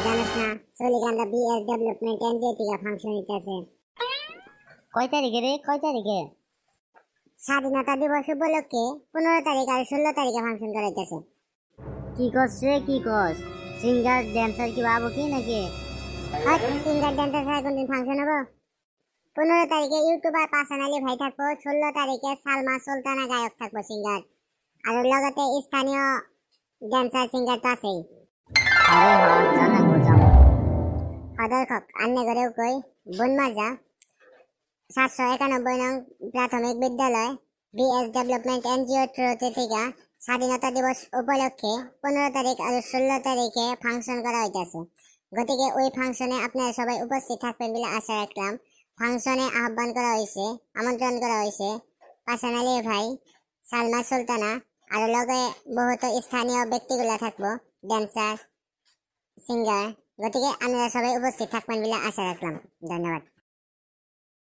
জানিস না চলিকান্দা BS development NGO থেকে ফাংশন হইতেছে। কয় তারিখে রে, কয় তারিখে? স্বাধীনতা দিবস উপলক্ষে 15 তারিখ আর 16 তারিখে ফাংশন করাইতেছে। কি কস রে, কি কস? সিঙ্গার ড্যান্সার কি বাবু কি নাকি? সিঙ্গার ড্যান্সার ছাড়া কোনদিন ফাংশন হবো? 15 তারিখে ইউটিউবার পাসান আলী ভাই থাকবো, 16 তারিখে সালমা সুলতানা গায়ক থাকবো সিঙ্গার, আর লগতে স্থানীয় ড্যান্সার সিঙ্গার তো আছেই। আরে হ্যাঁ, জানা গো যাবো। দর্শক আন্নে ঘরেও কই বনমাজা 791 নং প্রাথমিক বিদ্যালয় বিএস ডেভেলপমেন্ট এনজিও থ্রুতে থেকে স্বাধীনতা দিবস উপলক্ষে 15 তারিখ আর 16 তারিখে ফাংশন করা হইতেছে। গতিকে ওই ফাংশনে আপনারা সবাই উপস্থিত থাকবেন বলে আশা রাখলাম। ফাংশনে আহ্বান করা হয়েছে, আমন্ত্রণ করা হয়েছে পাসান আলী ভাই, সালমা সুলতানা আর লগে বহুত স্থানীয় ব্যক্তিগুলা থাকবো, ড্যান্সার সিঙ্গার। গতিকে আপনারা সবাই উপস্থিত থাকবেন বলে আশা রাখলাম। ধন্যবাদ।